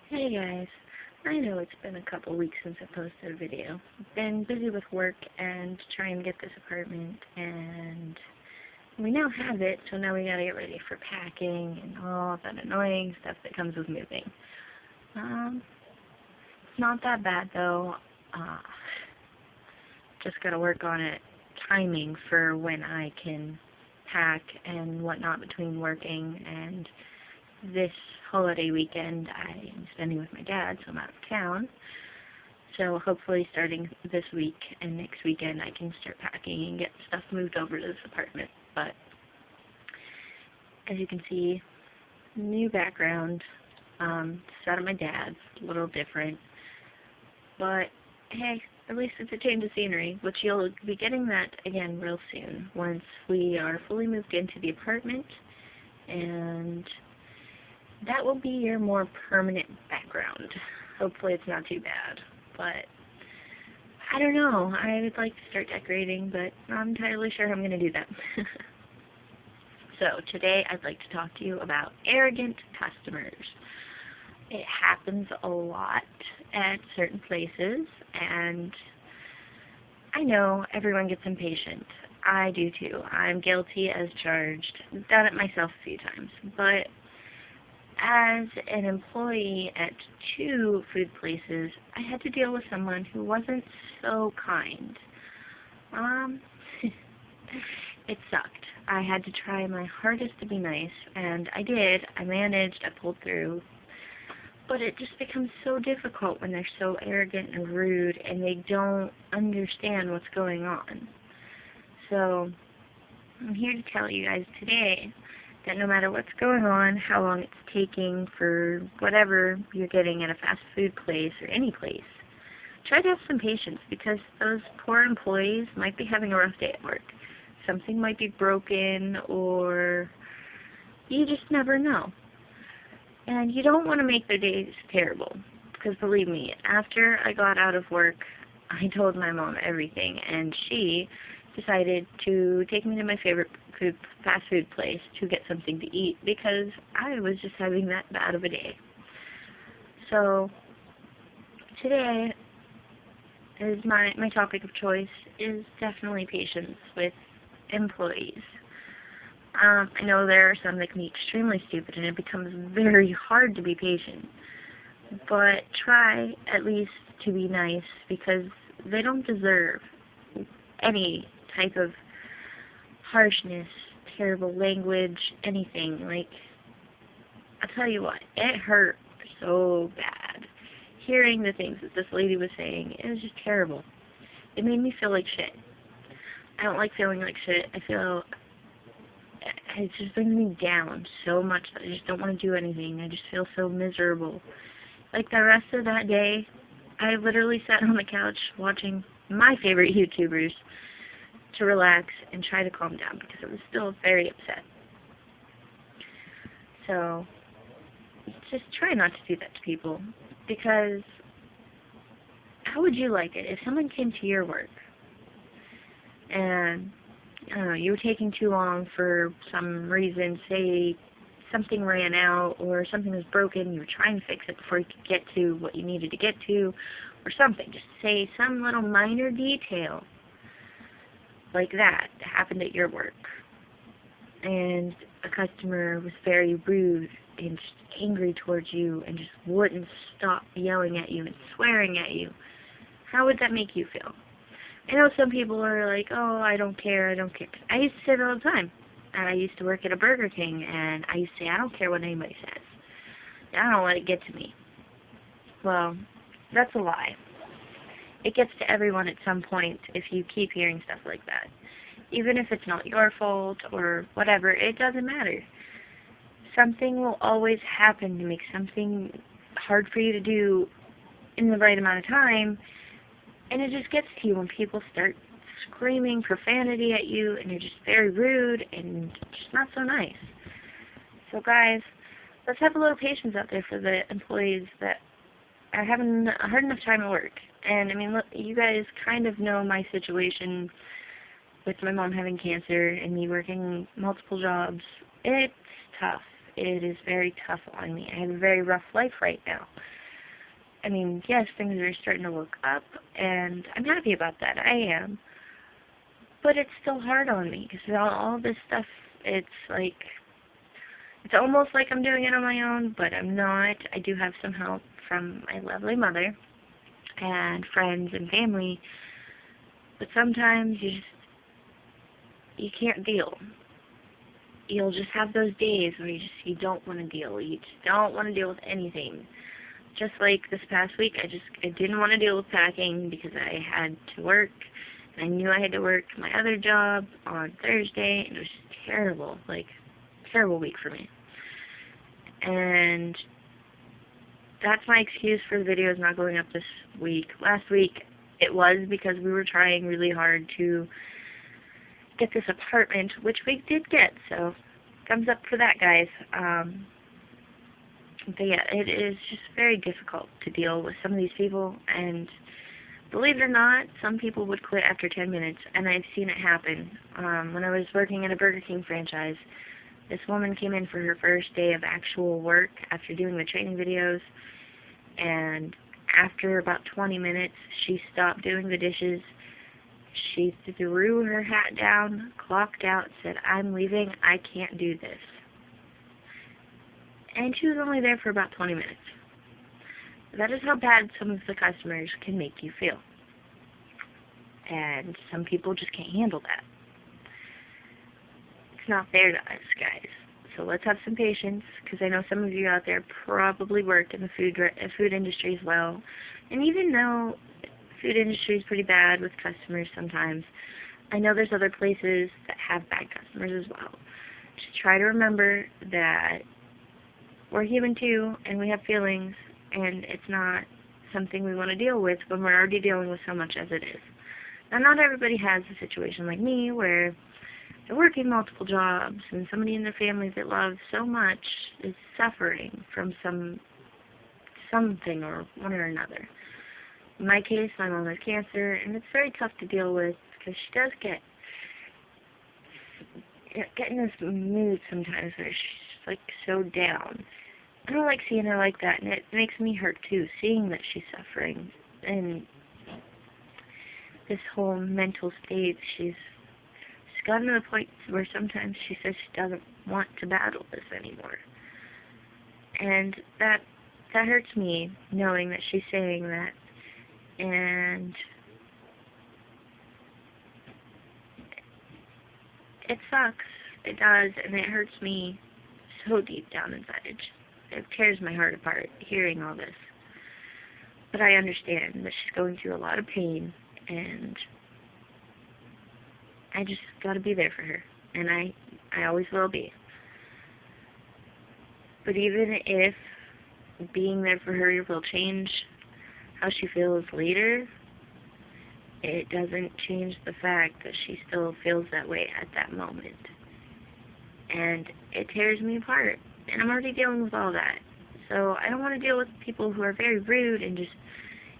Hey guys, I know it's been a couple weeks since I posted a video. I've been busy with work and trying to get this apartment, and we now have it, so now we gotta get ready for packing and all that annoying stuff that comes with moving. It's not that bad though. Uh, just gotta work on it, timing for when I can pack and whatnot between working and this holiday weekend. I am spending with my dad, so I'm out of town. So hopefully starting this week and next weekend I can start packing and get stuff moved over to this apartment. But as you can see, new background. It's out of my dad's, a little different. But hey, at least it's a change of scenery, which you'll be getting that again real soon once we are fully moved into the apartment, and that will be your more permanent background. Hopefully it's not too bad, but I don't know. I would like to start decorating, but not entirely sure how I'm going to do that. So today I'd like to talk to you about arrogant customers. It happens a lot at certain places, and I know everyone gets impatient. I do too. I'm guilty as charged. Done it myself a few times, but as an employee at 2 food places, I had to deal with someone who wasn't so kind. It sucked. I had to try my hardest to be nice, and I did. I managed. I pulled through. But it just becomes so difficult when they're so arrogant and rude, and they don't understand what's going on. So I'm here to tell you guys today that no matter what's going on, how long it's taking for whatever you're getting at a fast food place or any place, try to have some patience, because those poor employees might be having a rough day at work. Something might be broken, or you just never know. And you don't want to make their days terrible, because believe me, after I got out of work, I told my mom everything, and she decided to take me to my favorite fast food place to get something to eat, because I was just having that bad of a day. So today is my topic of choice is definitely patience with employees. I know there are some that can be extremely stupid, and it becomes very hard to be patient. But try at least to be nice, because they don't deserve any type of harshness, terrible language, anything. Like, I'll tell you what, it hurt so bad. Hearing the things that this lady was saying, it was just terrible. It made me feel like shit. I don't like feeling like shit. It just brings me down so much that I just don't want to do anything. I just feel so miserable. Like, the rest of that day, I literally sat on the couch watching my favorite YouTubers to relax and try to calm down, because I was still very upset. So just try not to do that to people, because how would you like it if someone came to your work and, I don't know, you were taking too long for some reason, say something ran out or something was broken, you were trying to fix it before you could get to what you needed to get to, or something, just say some little minor detail like that happened at your work, and a customer was very rude and just angry towards you and just wouldn't stop yelling at you and swearing at you. How would that make you feel? I know some people are like, oh, I don't care. I used to say that all the time. I used to work at a Burger King, and I used to say, I don't care what anybody says. I don't let it get to me. Well, that's a lie. It gets to everyone at some point if you keep hearing stuff like that. Even if it's not your fault or whatever, it doesn't matter. Something will always happen to make something hard for you to do in the right amount of time, and it just gets to you when people start screaming profanity at you, and you're just very rude and just not so nice. So guys, let's have a little patience out there for the employees that are having a hard enough time at work. And I mean, look, you guys kind of know my situation with my mom having cancer and me working multiple jobs. It's tough. It is very tough on me. I have a very rough life right now. I mean, yes, things are starting to look up, and I'm happy about that. I am. But it's still hard on me, because all this stuff, it's like, it's almost like I'm doing it on my own, but I'm not. I do have some help from my lovely mother and friends and family, but sometimes you can't deal. You'll just have those days where you don't want to deal. You just don't want to deal with anything. Just like this past week, I didn't want to deal with packing because I had to work, and I knew I had to work my other job on Thursday, and it was just terrible, like, terrible week for me. And that's my excuse for the videos not going up this week. Last week, it was because we were trying really hard to get this apartment, which we did get, so thumbs up for that, guys. But yeah, it is just very difficult to deal with some of these people, and believe it or not, some people would quit after 10 minutes, and I've seen it happen. When I was working at a Burger King franchise, this woman came in for her first day of actual work after doing the training videos, and after about 20 minutes, she stopped doing the dishes. She threw her hat down, clocked out, said, "I'm leaving, I can't do this." And she was only there for about 20 minutes. That is how bad some of the customers can make you feel. And some people just can't handle that. It's not fair to us, guys. So let's have some patience, because I know some of you out there probably work in the food industry as well. And even though food industry is pretty bad with customers sometimes, I know there's other places that have bad customers as well. Just try to remember that we're human too, and we have feelings, and it's not something we want to deal with when we're already dealing with so much as it is. Now, not everybody has a situation like me where they're working multiple jobs, and somebody in their family that loves so much is suffering from something or one or another. In my case, my mom has cancer, and it's very tough to deal with because she does get in this mood sometimes where she's like so down. I don't like seeing her like that, and it makes me hurt too, seeing that she's suffering and this whole mental state. She's gotten to the point where sometimes she says she doesn't want to battle this anymore, and that hurts me, knowing that she's saying that. And it sucks. It does, and it hurts me so deep down inside. It tears my heart apart hearing all this. But I understand that she's going through a lot of pain, and I just gotta be there for her. And I always will be. But even if being there for her will change how she feels later, it doesn't change the fact that she still feels that way at that moment. And it tears me apart. And I'm already dealing with all that. So I don't want to deal with people who are very rude and just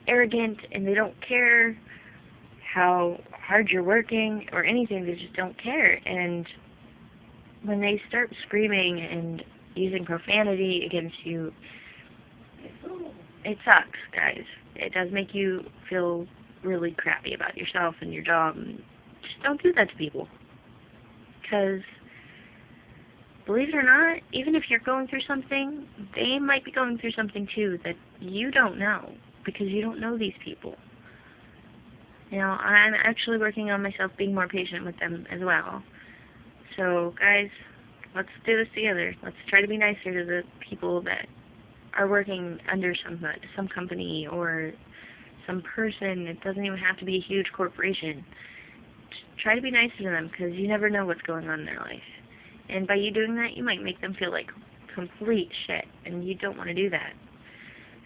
arrogant, and they don't care how hard you're working or anything. They just don't care. And when they start screaming and using profanity against you, it sucks, guys. It does make you feel really crappy about yourself and your job. And just don't do that to people. Because believe it or not, even if you're going through something, they might be going through something too that you don't know, because you don't know these people. You know, I'm actually working on myself being more patient with them as well. So, guys, let's do this together. Let's try to be nicer to the people that are working under some company or some person. It doesn't even have to be a huge corporation. Just try to be nicer to them, because you never know what's going on in their life. And by you doing that, you might make them feel like complete shit, and you don't want to do that.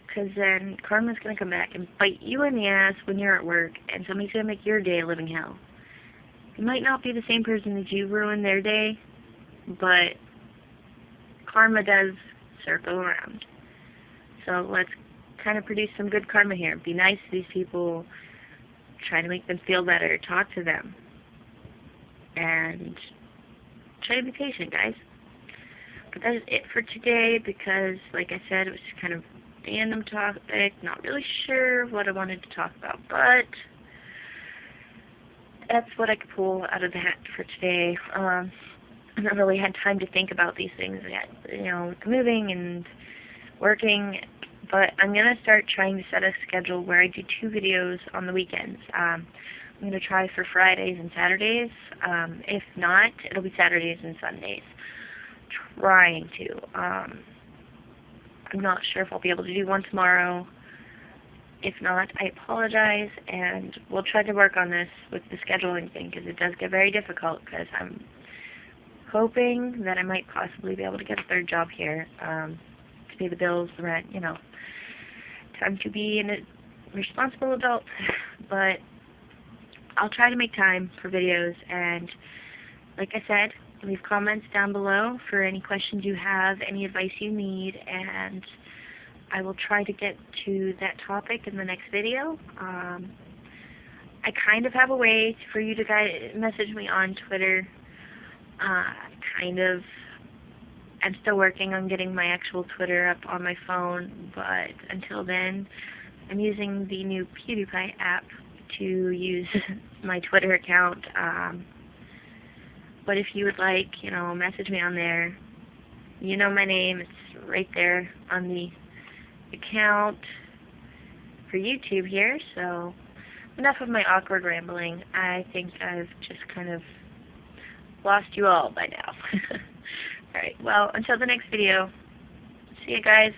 Because then karma's going to come back and bite you in the ass when you're at work, and somebody's going to make your day a living hell. It might not be the same person that you ruined their day, but karma does circle around. So let's kind of produce some good karma here. Be nice to these people. Try to make them feel better. Talk to them. And try to be patient, guys. But that is it for today, because, like I said, it was just kind of random topic, not really sure what I wanted to talk about, but that's what I could pull out of the hat for today. I haven't really had time to think about these things yet, moving and working, but I'm going to start trying to set a schedule where I do 2 videos on the weekends. I'm going to try for Fridays and Saturdays. If not, it'll be Saturdays and Sundays. Trying to. I'm not sure if I'll be able to do one tomorrow. If not, I apologize, and we'll try to work on this with the scheduling thing, because it does get very difficult, because I'm hoping that I might possibly be able to get a 3rd job here, to pay the bills, the rent, time to be a responsible adult, but I'll try to make time for videos, and like I said, leave comments down below for any questions you have, any advice you need, and I will try to get to that topic in the next video. I kind of have a way for you to message me on Twitter. I'm still working on getting my actual Twitter up on my phone, but until then, I'm using the new PewDiePie app to use my Twitter account. But if you would like, message me on there. You know my name. It's right there on the account for YouTube here. So enough of my awkward rambling. I think I've just kind of lost you all by now. Alright, well, until the next video, see you guys.